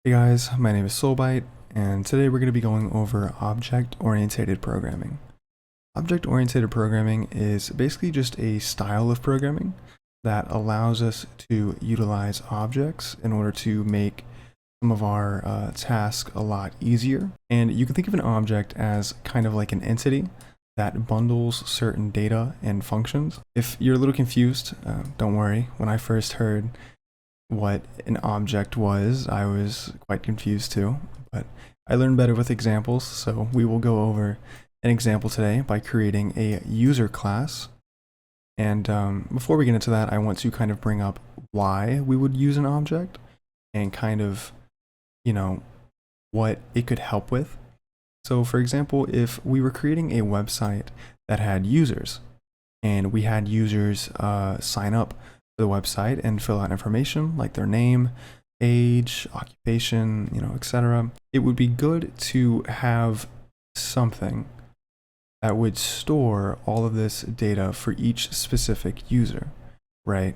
Hey guys, my name is Solbyte, and today we're going to be going over object-oriented programming. Object-oriented programming is basically just a style of programming that allows us to utilize objects in order to make some of our tasks a lot easier. And you can think of an object as kind of like an entity that bundles certain data and functions. If you're a little confused, don't worry. When I first heard what an object was, I was quite confused too, but I learned better with examples, so we will go over an example today by creating a user class. And before we get into that, I want to kind of bring up why we would use an object and kind of, what it could help with. So for example, if we were creating a website that had users and we had users sign up the website and fill out information like their name, age, occupation, etc. It would be good to have something that would store all of this data for each specific user, right?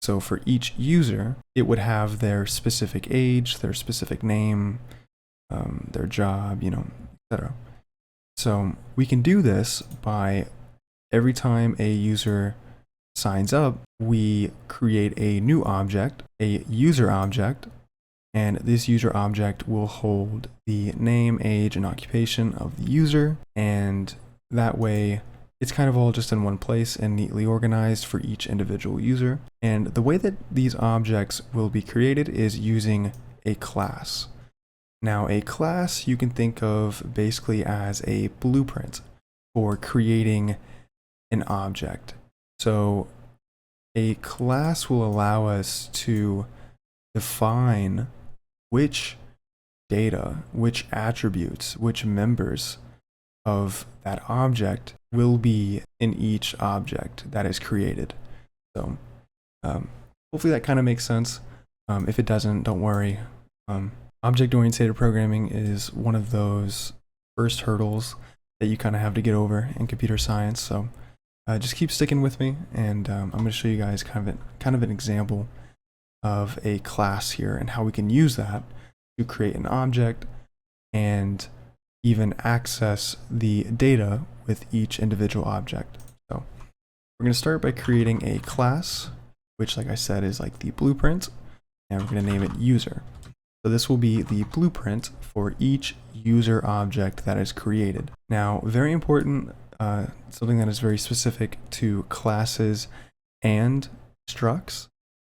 So for each user, it would have their specific age, their specific name, their job, etc. So we can do this by every time a user signs up, we create a new object, a user object, and this user object will hold the name, age, and occupation of the user, and that way it's kind of all just in one place and neatly organized for each individual user. And the way that these objects will be created is using a class. Now, a class you can think of basically as a blueprint for creating an object. So a class will allow us to define which data, which attributes, which members of that object will be in each object that is created. So hopefully that kind of makes sense. If it doesn't, don't worry. Object-oriented programming is one of those first hurdles that you kind of have to get over in computer science. So just keep sticking with me, and I'm going to show you guys kind of an example of a class here and how we can use that to create an object and even access the data with each individual object. So we're going to start by creating a class, which, like I said, is like the blueprint, and we're going to name it user. So this will be the blueprint for each user object that is created. Now, very important, something that is very specific to classes and structs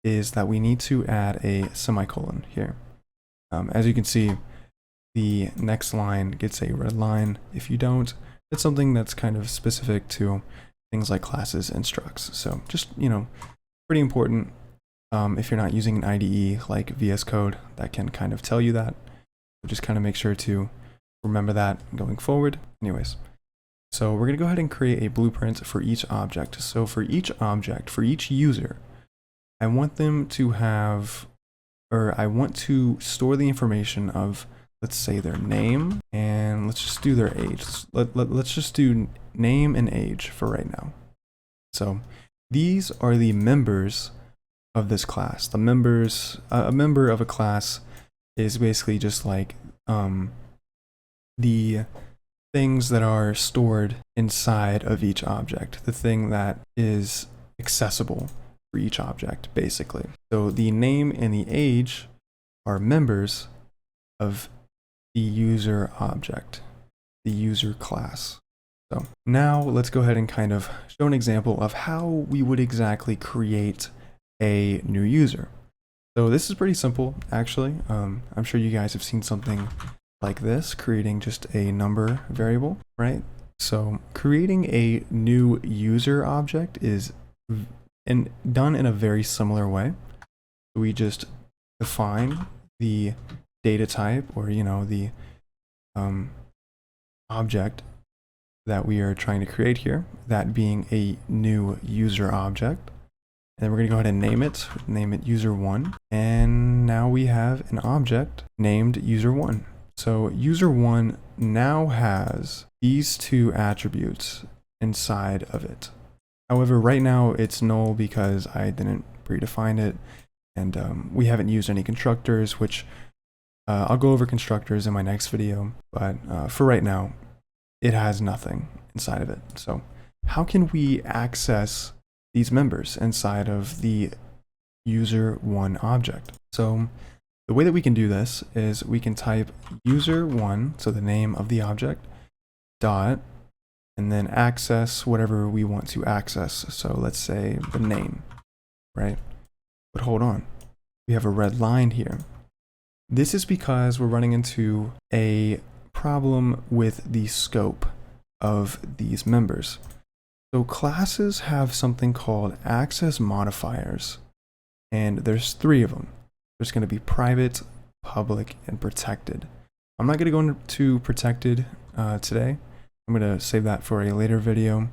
is that we need to add a semicolon here. As you can see, the next line gets a red line. If you don't, it's something that's kind of specific to things like classes and structs. So just, pretty important. If you're not using an IDE like VS Code, that can kind of tell you that. So just kind of make sure to remember that going forward. Anyways, so we're going to go ahead and create a blueprint for each object. So for each object, for each user, I want them to have, or I want to store the information of, let's say, their name, and let's just do their age. Let's just do name and age for right now. So these are the members of this class. The members, a member of a class is basically just like the things that are stored inside of each object, the thing that is accessible for each object, basically. So the name and the age are members of the user object, the user class. So now let's go ahead and kind of show an example of how we would exactly create a new user. So this is pretty simple, actually. I'm sure you guys have seen something like this, creating just a number variable, right? So creating a new user object is done in a very similar way. We just define the data type, or the object that we are trying to create here, that being a new user object. And then we're going to go ahead and name it user1. And now we have an object named user1. So user1 now has these two attributes inside of it. However, right now it's null because I didn't predefine it, and we haven't used any constructors, which I'll go over constructors in my next video, but for right now, it has nothing inside of it. So how can we access these members inside of the user1 object? So the way that we can do this is we can type user1, so the name of the object, dot, and then access whatever we want to access. So let's say the name, right? But hold on, we have a red line here. This is because we're running into a problem with the scope of these members. So classes have something called access modifiers, and there's 3 of them. There's going to be private, public, and protected. I'm not going to go into protected today. I'm going to save that for a later video.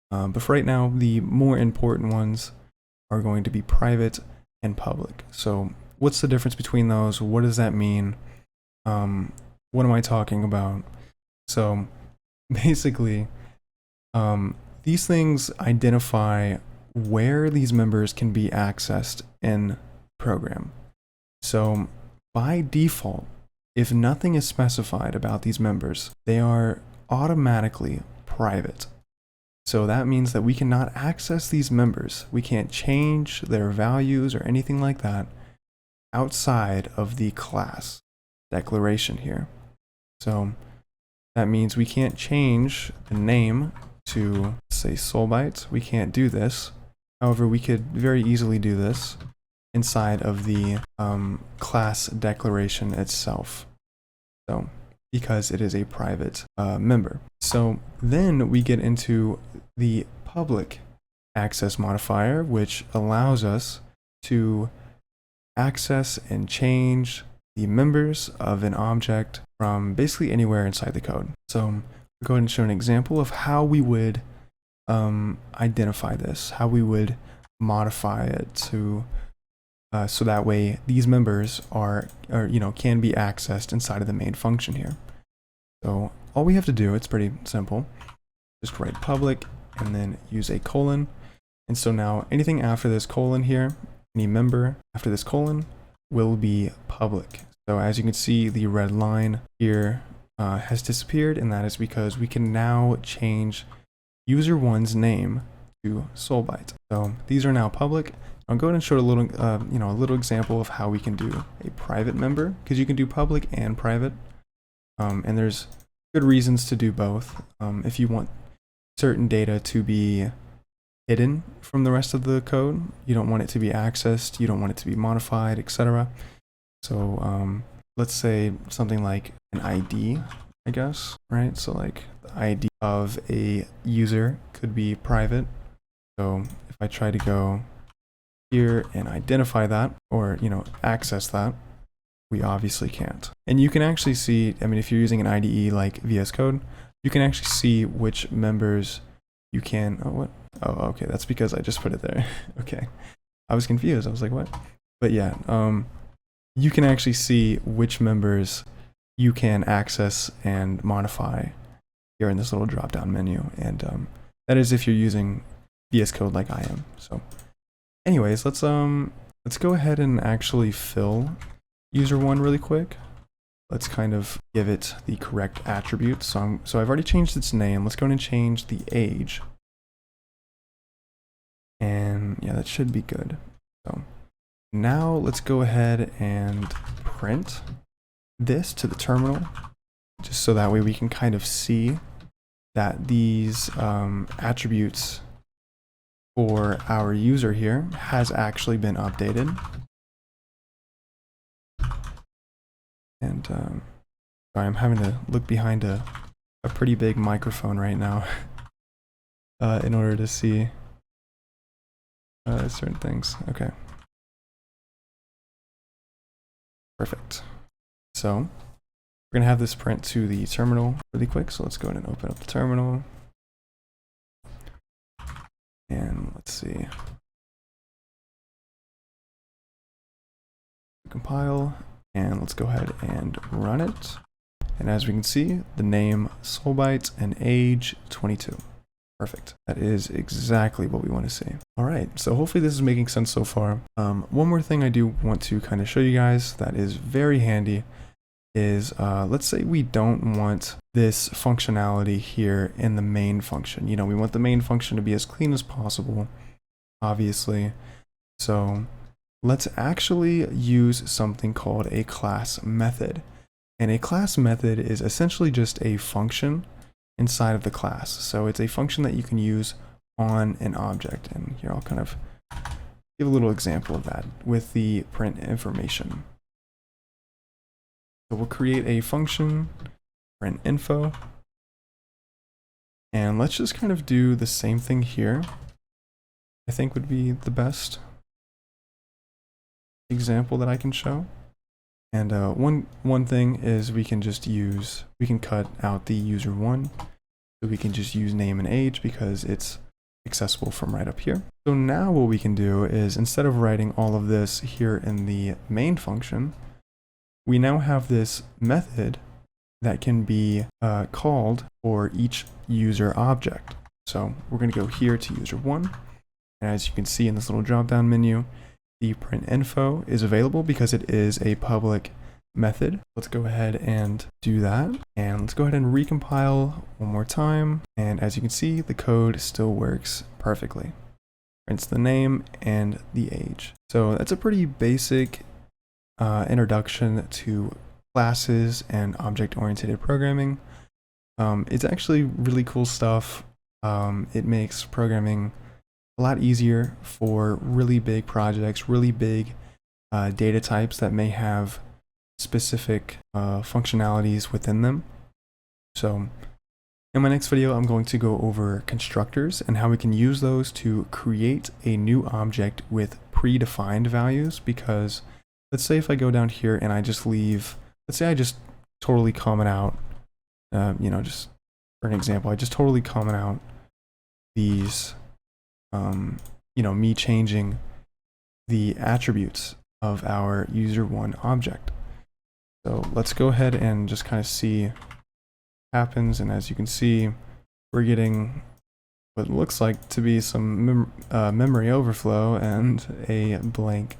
But for right now, the more important ones are going to be private and public. So what's the difference between those? What does that mean? What am I talking about? So basically, these things identify where these members can be accessed in program. So by default, if nothing is specified about these members, they are automatically private. So that means that we cannot access these members. We can't change their values or anything like that outside of the class declaration here. So that means we can't change the name to, say, Solbyte. We can't do this. However, we could very easily do this inside of the class declaration itself. So, because it is a private member. So then we get into the public access modifier, which allows us to access and change the members of an object from basically anywhere inside the code. So I'll go ahead and show an example of how we would identify this, how we would modify it to so that way these members can be accessed inside of the main function here. So all we have to do, it's pretty simple, just write public and then use a colon. And so now anything after this colon here, any member after this colon will be public. So as you can see, the red line here has disappeared, and that is because we can now change user1's name to Solbyte. So these are now public. I'll go ahead and show a little, a little example of how we can do a private member, because you can do public and private, and there's good reasons to do both. If you want certain data to be hidden from the rest of the code, you don't want it to be accessed, you don't want it to be modified, etc. So let's say something like an ID, I guess, right? So like the ID of a user could be private. So if I try to go here and identify that, or access that, we obviously can't. And you can actually see, if you're using an IDE like VS Code, you can actually see which members you can. Okay, that's because I just put it there. Okay, I was confused. I was like, what? But yeah, you can actually see which members you can access and modify here in this little drop-down menu, and that is if you're using VS Code like I am. So anyways, let's go ahead and actually fill user1 really quick. Let's kind of give it the correct attributes. So I've already changed its name. Let's go ahead and change the age. And yeah, that should be good. So now let's go ahead and print this to the terminal, just so that way we can kind of see that these attributes for our user here has actually been updated. And sorry, I'm having to look behind a pretty big microphone right now in order to see certain things. Okay. Perfect. So we're going to have this print to the terminal really quick. So let's go ahead and open up the terminal. And let's see. Compile, and let's go ahead and run it. And as we can see, the name Solbyte and age 22. Perfect. That is exactly what we want to see. All right, so hopefully this is making sense so far. One more thing I do want to kind of show you guys that is very handy is, let's say we don't want this functionality here in the main function. We want the main function to be as clean as possible, obviously. So let's actually use something called a class method. And a class method is essentially just a function inside of the class. So it's a function that you can use on an object. And here I'll kind of give a little example of that with the print information. So we'll create a function, print info, and let's just kind of do the same thing here. I think would be the best example that I can show. And one thing is we can cut out the user1, so we can just use name and age because it's accessible from right up here. So now what we can do is, instead of writing all of this here in the main function, we now have this method that can be called for each user object. So we're going to go here to user1, and as you can see in this little drop down menu, the print info is available because it is a public method. Let's go ahead and do that, and let's go ahead and recompile one more time, and as you can see, the code still works perfectly. Prints the name and the age. So that's a pretty basic introduction to classes and object-oriented programming. It's actually really cool stuff. It makes programming a lot easier for really big projects, really big data types that may have specific functionalities within them. So in my next video, I'm going to go over constructors and how we can use those to create a new object with predefined values. Because let's say if I go down here and I just leave, let's say I just totally comment out, just for an example, I just totally comment out these, me changing the attributes of our user1 object. So let's go ahead and just kind of see what happens. And as you can see, we're getting what looks like to be some memory overflow and a blank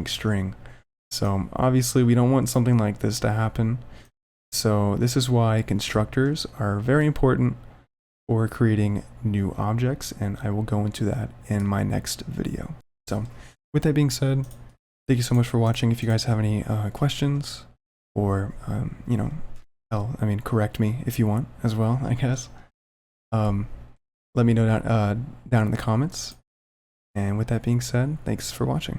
string. So obviously we don't want something like this to happen. So this is why constructors are very important for creating new objects, and I will go into that in my next video. So with that being said, thank you so much for watching. If you guys have any questions, or correct me if you want as well, I guess. Let me know down in the comments. And with that being said, thanks for watching.